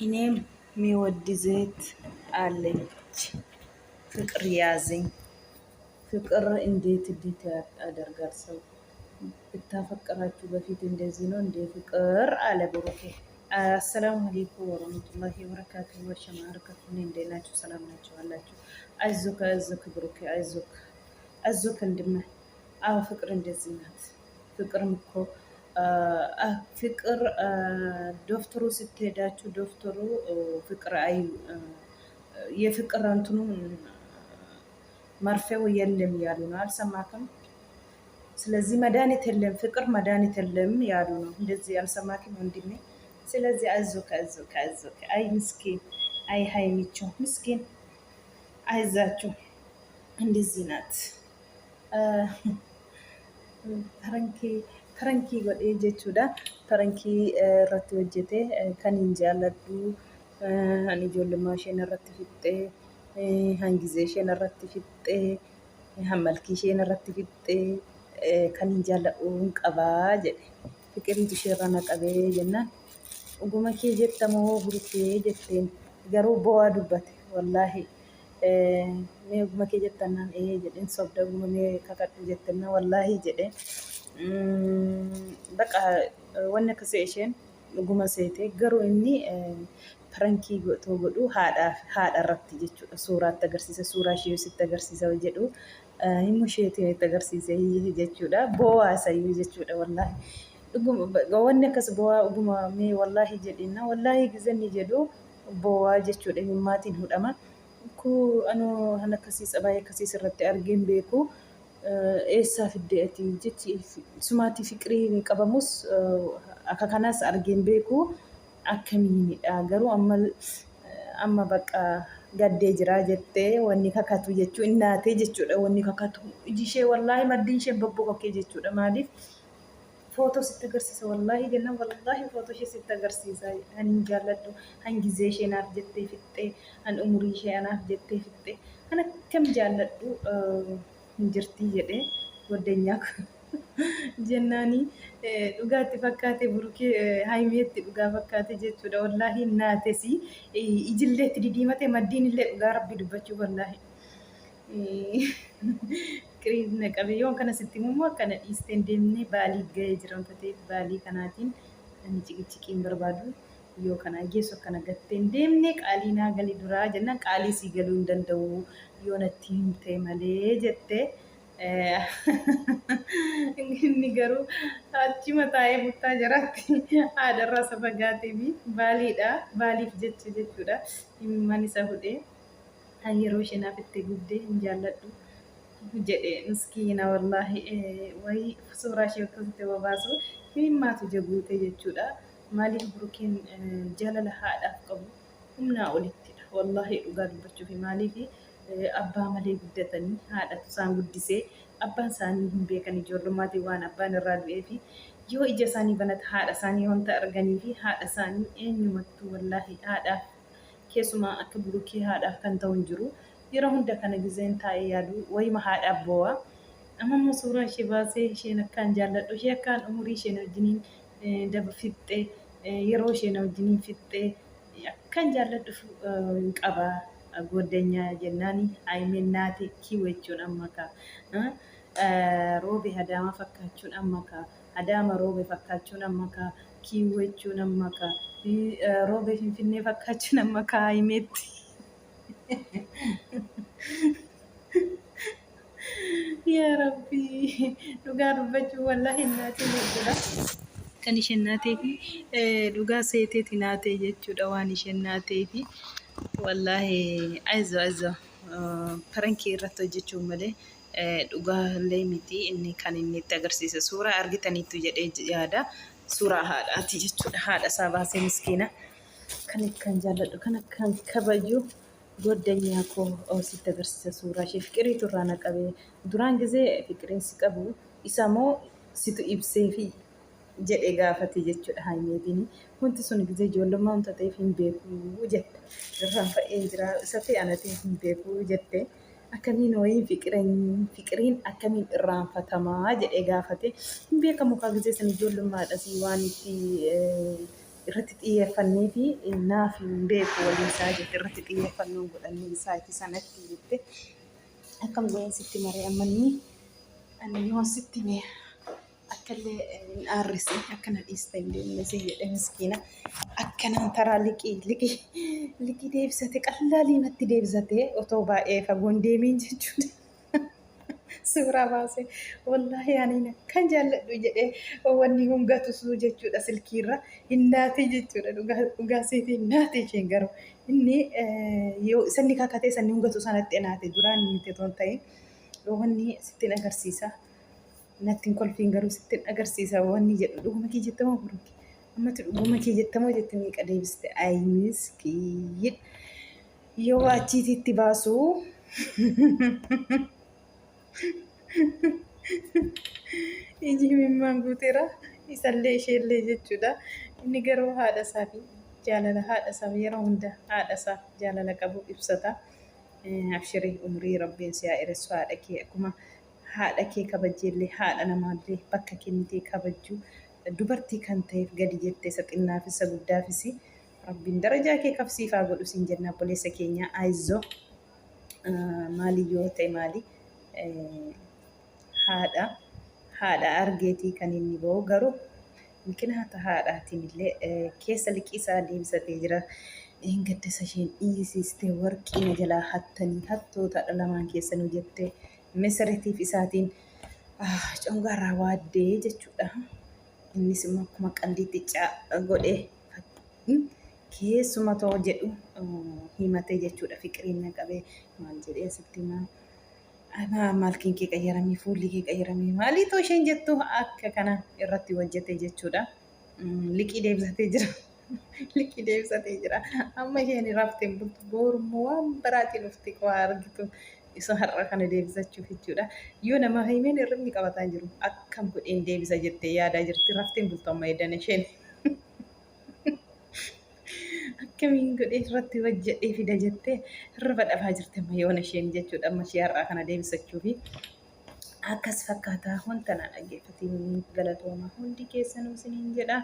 እኔም የሚወድ ዘይት አለች። ፍቅር ያዘኝ። ፍቅር እንዴት ያደርጋል ሰው? ብታፈቅራችሁ በፊት እንደዚህ ነው እንዴ? ፍቅር አለ ብሩኬ። አሰላሙ አለይኩም ወረህመቱላሂ ወበረካቱ። ወሸማርከቱን እንዴት ናችሁ? ሰላም ናችሁ አላችሁ? አይዞክ ብሩኬ አይዞክ እንድመ አዎ ፍቅር እንደዚህ ናት። ፍቅርም እኮ ፍቅር ዶክተሩ ስትሄዳችሁ ዶክተሩ ፍቅር የፍቅር እንትኑ መርፌው የለም ያሉ ነው። አልሰማክም? ስለዚህ መድኃኒት የለም፣ ፍቅር መድኃኒት የለም ያሉ ነው። እንደዚህ አልሰማክም ወንድሜ? ስለዚህ አይዞክ። አይ ምስኪን፣ አይ ሀይሚቾ ምስኪን፣ አይዛችሁ። እንደዚህ ናት። Tarankii godhee jechuudha. Tarankii irratti hojjete kan hin jaalladhu. Ani ijoollummaa isheen irratti fixxee, hangizee isheen irratti fixxee, hammalkii isheen irratti fixxee kan hin jaalladhu qabaa jedhe. Fiqiriitu isheerra na qabee jennaan. Dhuguma kee jettamoo burkee jetteen garuu bo'aa dubbate wallaahi. Mee dhuguma kee jettannaan jedheen sobda dhuguma mee kakadhu jettanna wallaahi jedhe. Bakka wanni akkasii isheen dhuguma seete garuu inni pirankii godhu haadha irratti jechuudha. Suuraatti agarsiisa, suuraa ishee sitti agarsiisa jedhu himmu isheetiin itti agarsiisa jechuudha. Bo'aa isayyuu jechuudha wallaahi. Wanni akkas bo'aa dhuguma mee wallaahi jedhinna wallaahi gizanni jedhu bo'aa jechuudha. Himmaatiin hudhama. Anuu han akkasiis baay'ee akkasiis irratti argeen beeku. Eessaa fiddeeti jechi sumaatii fiqirii qabamus akka kanas argeen beeku akkamiinidha. Garuu amma bakka gaddee jira jettee wanni kakatu jechuu innaatee jechuudha. Wanni kakatu iji ishee wallaahi maddiin ishee bobboqokkee jechuudha. Maaliif footoo sitti agarsiisa wallaahi jennaan wallaahi footoo ishee sitti agarsiisa. Ani hin jaalladhu. Hangizee ishee naaf jettee fixxee, han umurii ishee anaaf jettee fixxee, kan akkam jaalladhu jirtii jedhee goddanyaa jennaanii dhugaatti fakkaate burukee haayimeetti dhugaa fakkaate jechuudha. Wallaahi naatesi ijilleetti didiimate maddiin illee dhugaa rabbi dubbachuu wallaahi. Qiriin qabiyyoon kana sitti immoo akkana dhiisteen deemnee baalii ga'ee jiran ta'eef baalii kanaatiin ani ciqichiqiin barbaadu. Yoo kana geessu akkana gatteen deemnee qaalii naa galii duraa jennaan qaalii sii galuu hin danda'u yoo natti himte malee jettee. Inni garuu achuma taa'ee buttaa jiraatti haadharraa saba gaatee fi baaliidha. Baaliif jechuudha. Himman isa hudhee yeroo isheen afittee gubdee hin jaalladhu jedhee miskiina wallaahi wayii suuraa ishee akkasitti babaasu himmaatu jaguute jechuudha. Maaliif burukeen jaalala haadhaaf qabu humnaa olittidha. Wallaahi dhugaa dubbachuuf maaliif abbaa malee guddatanii haadhatu isaan guddisee abbaan isaanii hin beekan ijoollummaatti waan abbaan irraa du'ee fi yoo ija isaanii banata haadha isaanii wanta arganii fi haadha isaanii eenyumattuu wallaahi haadhaaf keessumaa akka burukee haadhaaf kan ta'u hin jiru. Yeroo hunda kana gizeen taa'ee yaadu wayima haadhaaf bo'aa. Amma suuraa ishee baasee isheen akkaan jaalladhu ishee akkaan umurii isheen wajjiniin daba fixxee yeroo isheen wajjiniin fixxee akkaan jaalladhu qabaa. Goddanyaa jennaani haayimeen naati kiiwwachuun amma kaa roobee adaama fakkaachuun amma kaa adaama roobee fakkaachuun amma kaa kiiwwachuun amma kaa roobee finfinnee fakkaachuun amma kaa haayimeetti. Yaa rabbii dhugaa dubbachuu wallaahi naatiin jechuudha. Kan isheen naatee fi dhugaa seeteeti naatee jechuudha waan isheen naatee fi. Wallaahi aizo parankii irratti hojjechuun malee dhugaallee miti inni kan inni itti agarsiisa. Suuraa argitaniitu jedhee yaada. Suuraa haadhaati jechuudha. Haadha isaa baasee miskiina kan jaalladhu kan akkan kabaju goddanyaa koo sitti agarsiisa suuraa ishee. Fiqiriitu irraa na qabee duraan gizee fiqiriin si qabu isa moo situ ibsee fi jedhee gaafate jechuudha. Haayimeetiin wanti sun gizee ijoollummaa wanta ta'eef hin beeku jette. Irraan fa'ee jira isa ta'e anatee hin beeku jette. Akkamiin wayii fiqiriin akkamiin irraanfatamaa jedhee gaafate hin beekamu kaa gizee san ijoollummaadhas waan itti irratti xiyyeeffannee fi naaf hin beeku waliin isaa jette irratti xiyyeeffannoo godhannee isaati sanatti jette akkam goeen sitti maree ammanni ani yoo sitti mee akkallee hin aarrisi akkana dhiista hin deemne si jedhe miskiina akkanaan taraa liqii deebisate qallaalii matti deebisate otoo baay'ee fagoon deemiin jechuudha. Suuraa baasee wallaahi ani kan jaalladhu jedhee wanni hungatu suu jechuudha silkiirra hinnaatee jechuudha dhugaa seetii hinnaatee isheen garuu inni yoo sanni kakatee sanni hungatu sanatti enaate duraan miti toon ta'e wanni sittiin agarsiisa natti hin kolfiin garuu sittiin agarsiisa wanni jedhu dhuguma kee jettamoo buruki ammatti dhuguma kee jettamoo jetti miiqa deebiste ayimis kiyyid yoo achiititti baasuu iji mimmaan guuteera isallee isheellee jechuudha inni garuu haadha isaa fi jaalala haadha isaa yeroo hunda haadha isaa jaalala qabu ibsata abshirii umrii rabbiin siyaa eressu haadha kee akkuma haadha kee kabajjeellee haadha namaallee bakka kennitee kabajjuu dubartii kan ta'eef gadi jettee isa xinnaafis isa guddaafis rabbiin darajaa kee kabsiifaa godhu siin jenna obboleessa keenya aizoo maalii yoo ta'e maalii haadha argeetii kan inni ba'u garuu milkinaata haadhaatiin illee keessa liqii isaa deebisatee jira. Gaddasa isheen dhiisistee warqii na jalaa hattanii hattoota lamaan keessanuu jettee misirritiif isaatiin congaarraa waaddee jechuudha. Innis immoo akkuma qalliitti godhee keessuma too jedhu himatee jechuudha fiqiriin qabee maal jedhee asitti maalkiin kee qayyaramii fuulli kee qayyaramii maalii too isheen jettu akka kana irratti hojjete jechuudha. Liqii deebisatee jira. Liqii deebisatee jira. Amma isheen rafteen bultu boorummoo waan biraatiin dhufti waa argitu isa har'a kana deebisachuuf jechuudha. Yoo nama himeen irratti qabataa jiru akkam godheen deebisa jettee yaadaa jirti rafteen bultu amma eedan isheen. Akkamiin godhee irratti hojjedhee fida jettee irra dhafaa jirti amma yoon isheen jechuudha amma ishee har'aa kana deebisachuuf akkas fakkaataa wanta na dhaggeeffatiin galatoomaa hundi keessanuu isiniin jedha.